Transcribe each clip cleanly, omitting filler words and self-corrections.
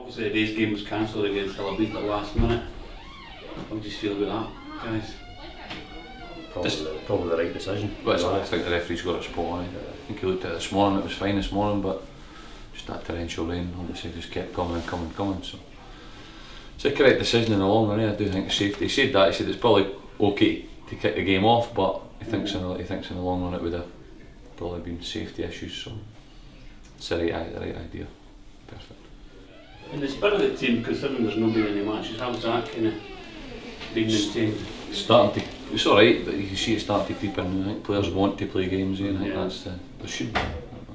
Obviously today's game was cancelled against Davie at the last minute. How do you feel about that, guys? Probably the right decision. But I think the referee's got it spot on. I think he looked at it this morning, it was fine this morning, but just that torrential rain obviously just kept coming and coming and coming. So it's a correct decision in the long run. I do think it's safety. He said that, he said it's probably okay to kick the game off, but he thinks in the long run it would have probably been safety issues. So it's the right idea. Perfect. In the spirit of the team, considering there's nobody in the matches, how's that kind of being maintained? It's alright, but you can see it starting to creep in. I think players want to play games, and I think that's there should be.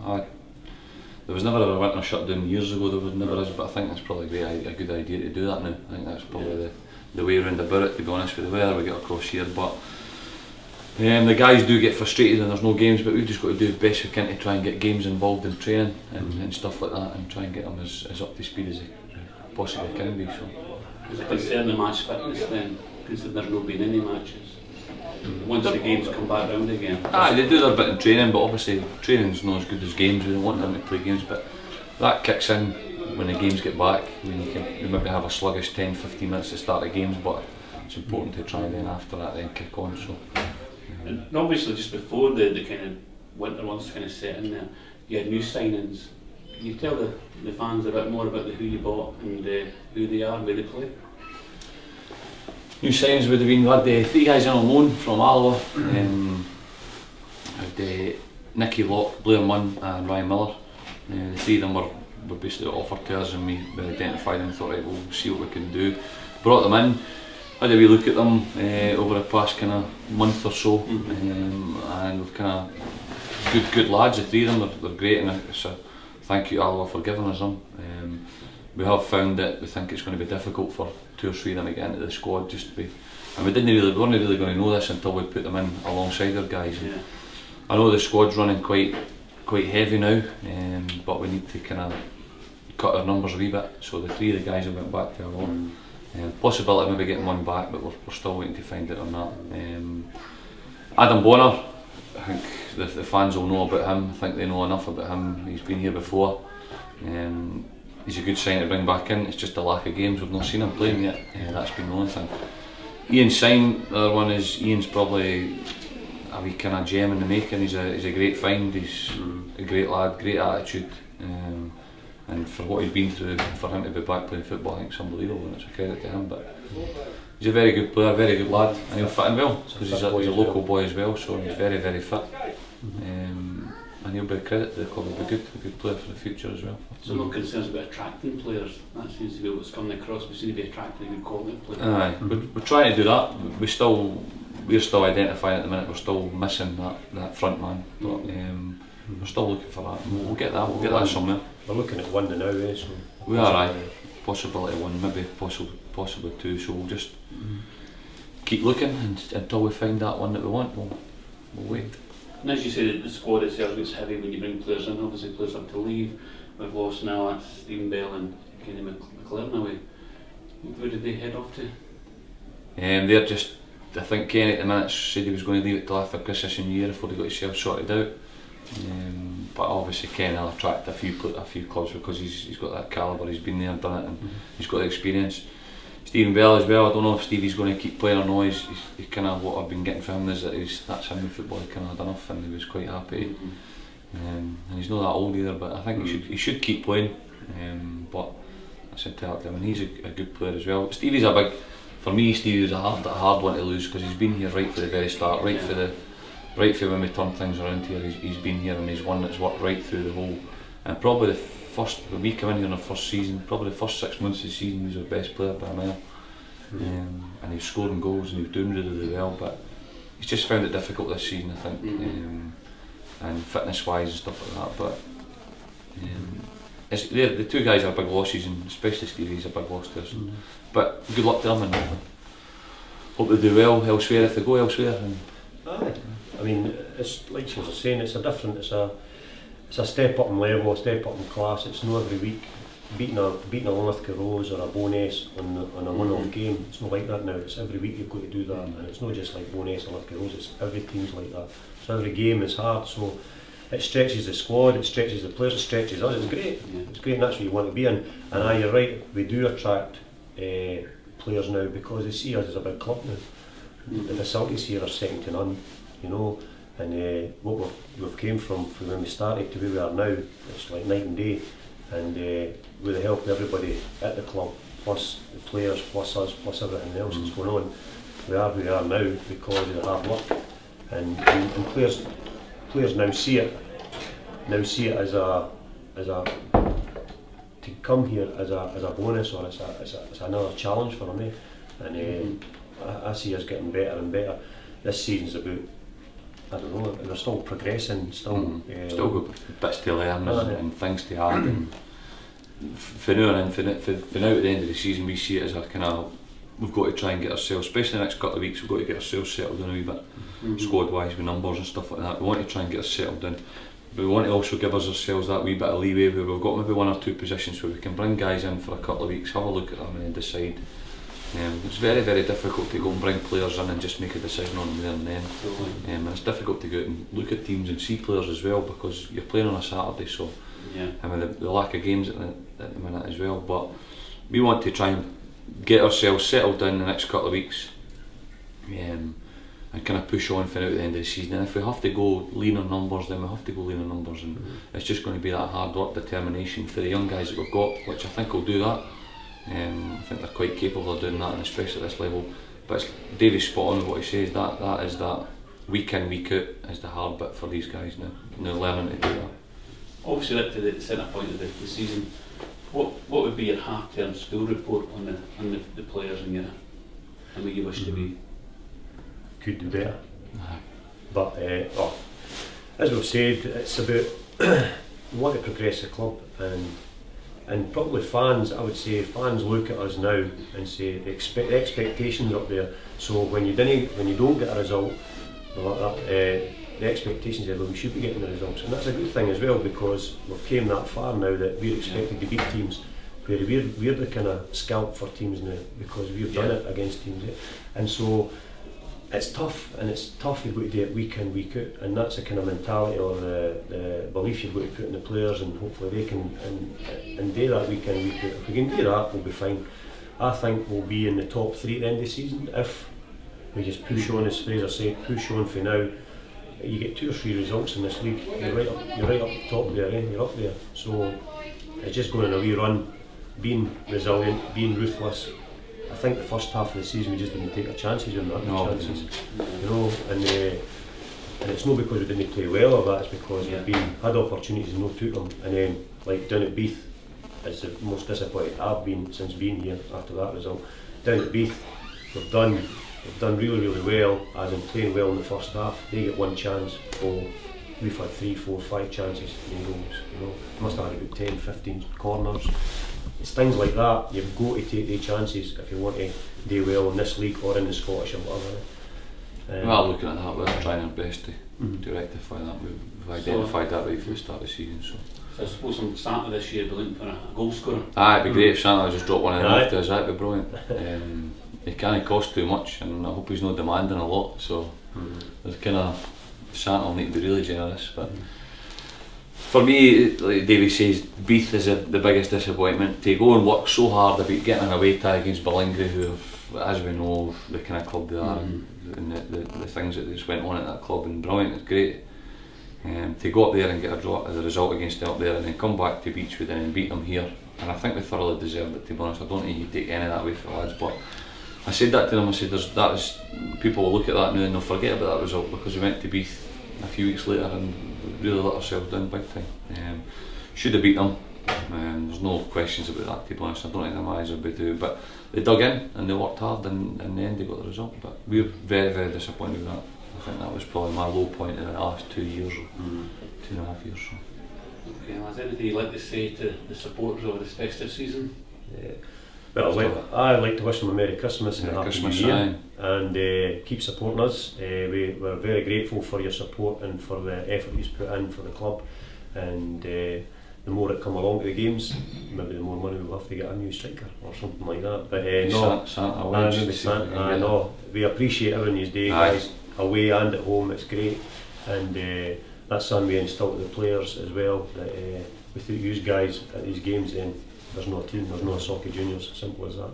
There was never a winter shutdown years ago, there was never is, but I think that's probably a good idea to do that now. I think that's probably the way around about it, to be honest, with the weather we get across here. But the guys do get frustrated and there's no games, but we've just got to do the best we can to try and get games involved in training and stuff like that, and try and get them as up to speed as they possibly can be. So. Is it concern the match fitness then, considering there's not been any matches? Once the games come back round again? They do their bit in training, but obviously training's not as good as games. We don't want them to play games, but that kicks in when the games get back. When you maybe have a sluggish 10-15 minutes to start the games, but it's important to try then after that then kick on. So. And obviously just before the kind of winter ones kind of set in there, you had new signings. Can you tell the fans a bit more about who you bought and who they are, where they play? New signings would have been, we had 3 guys in on loan from Alloa. Had Nicky Locke, Blair Munn and Ryan Miller. The 3 of them were basically offered to us, and we identified them and thought, right, we'll see what we can do. Brought them in, had a wee look at them over the past kind of month or so, and we've kind of good lads, the 3 of them, they're great, and it's a thank you Alloa for giving us them. We have found that we think it's going to be difficult for 2 or 3 of them to get into the squad, just to be, and we weren't really going to know this until we put them in alongside our guys. Yeah. I know the squad's running quite heavy now, but we need to kind of cut our numbers a wee bit. So the 3 of the guys have went back to Alloa. Possibility of maybe getting one back, but we're still waiting to find out on that. Adam Bonner, I think the fans will know about him. I think they know enough about him. He's been here before. He's a good sign to bring back in. It's just a lack of games. We've not seen him playing yet. That's been the only thing. Ian Syme, the other one is, Ian's probably a wee kind of gem in the making. He's a great find. He's a great lad, great attitude. And for what he's been through, for him to be back playing football, I think it's unbelievable, and it's a credit to him. But he's a very good player, very good lad, and he'll fit in well, because he's a local boy as well, so he's very, very fit. And he'll be a credit to the club. He'll be a good player for the future as well. So no concerns about attracting players? That seems to be what's coming across. We seem to be attracting a good quality players. Aye, we're trying to do that. We're still identifying at the minute. We're still missing that front man, but we're still looking for that. We'll get that. We'll get that somewhere. We're looking at 1 now, so we are. Aye, possibility 1, maybe possibly 2. So we'll just keep looking, and until we find that one that we want, we'll wait. And as you say, the squad itself gets heavy when you bring players in. Obviously players have to leave. We've lost now at Stephen Bell and Kenny McLaren away. Where did they head off to? They're just, I think Kenny at the minute said he was going to leave it till after Christmas and New Year before they got himself sorted out. But obviously Kenny will attract a few clubs because he's got that calibre, he's been there and done it, and he's got the experience. Stephen Bell as well, I don't know if Stevie's going to keep playing or not. He's kind of, what I've been getting from him is that that's him in football. He kind of had enough, and he was quite happy. And he's not that old either, but I think he should keep playing. But that's entirely to him, and he's a good player as well. Stevie's for me, Stevie's a hard one to lose, because he's been here right for the very start, right for when we turn things around here. He's been here, and he's one that's worked right through the whole. And probably when we come in here in the first season, probably the first 6 months of the season, he was our best player by a mile. And he was scoring goals and he was doing really well, but he's just found it difficult this season, I think, and fitness wise and stuff like that. But the 2 guys are big losses, and especially Stevie's a big loss to us. But good luck to them, and hope they do well elsewhere if they go elsewhere. I mean, it's like she was saying, it's a step up in level, a step up in class. It's not every week beating a Lithgow Rose or a Bo'ness on a one-off game. It's not like that now. It's every week you've got to do that, and it's not just like Bo'ness or Lithgow Rose. It's every team's like that. So every game is hard. So it stretches the squad, it stretches the players, it stretches us. It's great. Yeah. It's great, and that's what you want to be in. And you're right, we do attract players now because they see us as a big club now. The facilities here are second to none, you know. And what we've came from when we started to where we are now, it's like night and day. And with the help of everybody at the club, plus the players, plus us, plus everything else that's going on, we are where we are now because of the hard work. And players now see it as a to come here as a bonus, or it's another challenge for me. And I see us getting better and better. This season's about, I don't know, and we're still progressing, still got bits to learn and things to add. And for now and for now at the end of the season, we see it as a kind of, we've got to try and get ourselves, especially the next couple of weeks, we've got to get ourselves settled in a wee bit, squad wise with numbers and stuff like that. We want to try and get us settled in, but we want to also give ourselves that wee bit of leeway where we've got maybe one or two positions where we can bring guys in for a couple of weeks, have a look at them and then decide. It's very, very difficult to go and bring players in and just make a decision on them there and then. And it's difficult to go out and look at teams and see players as well, because you're playing on a Saturday, so I mean the lack of games at the minute as well. But we want to try and get ourselves settled in the next couple of weeks, and kind of push on for out at the end of the season. And if we have to go lean on numbers, then we have to go lean on numbers, and it's just going to be that hard work, determination for the young guys that we've got, which I think will do that. I think they're quite capable of doing that, and especially at this level. But Davie's spot on with what he says, that is that week in, week out is the hard bit for these guys now learning to do that. Obviously, up to the centre point of the season, what would be your half-term school report on the players and where you wish to be? Could do better. But as we've said, it's about we want to progress the club, and probably fans, I would say fans look at us now and say the expectations up there. So when you don't get a result like that, the expectations are, well, we should be getting the results, and that's a good thing as well, because we've came that far now that we're expected to beat teams where we're the kind of scalp for teams now, because we've done it against teams. And so it's tough, and it's tough. You've got to do it week in, week out, and that's the kind of mentality or the belief you've got to put in the players, and hopefully they can and do that week in, week out. If we can do that, we'll be fine. I think we'll be in the top 3 at the end of the season if we just push on, as Fraser said, push on for now. You get 2 or 3 results in this league, you're right up the top there, you're up there. So it's just going on a wee run, being resilient, being ruthless. I think the first half of the season we just didn't take our chances when we had the chances, you know, and it's not because we didn't play well or that, it's because we've had opportunities and no took them. And then, like down at Beath, it's the most disappointed I've been since being here after that result. Down at Beath, we've done really, really well, as in playing well in the first half. They get 1 chance, we've had 3, 4, 5 chances, no goals, you know. Must have had about 10, 15 corners. It's things like that, you've got to take the chances if you want to do well in this league or in the Scottish or whatever. Well, looking at that, we're trying our best to rectify that. We've identified that right from the start of the season. So I suppose from Santa this year, be looking for a goal scorer. It'd be great if Santa just dropped one of them off to us, that'd be brilliant. He can't cost too much, and I hope he's not demanding a lot, so there's kind of, Santa will need to be really generous. But for me, like Davie says, Beath is the biggest disappointment. To go and work so hard about getting an away tie against Ballingry, who have, as we know, the kind of club they are, and the things that just went on at that club, and brilliant, it's great. To go up there and get a result against them up there, and then come back to Beechwood and then beat them here, and I think we thoroughly deserved it, to be honest. I don't think you take any of that away from the lads, but I said that to them, I said people will look at that now and they'll forget about that result, because we went to Beath a few weeks later and really let ourselves down big time. Should have beat them, there's no questions about that, to be honest. I don't think the manager would do it, but they dug in and they worked hard, and in the end they got the result. But we were very, very disappointed with that. I think that was probably my low point in the last 2 years, or 2.5 years. So. Okay, well, is there anything you'd like to say to the supporters over this festive season? Well, I'd like to wish them a Merry Christmas and a Happy New Year, and keep supporting us. We're very grateful for your support and for the effort you've put in for the club, and the more it come along to the games, maybe the more money we'll have to get a new striker or something like that. But Santa, we appreciate everything you do, guys, away and at home. It's great, and that's something we instill to the players as well, that without you guys at these games then there's no team, there's no soccer juniors, simple as that.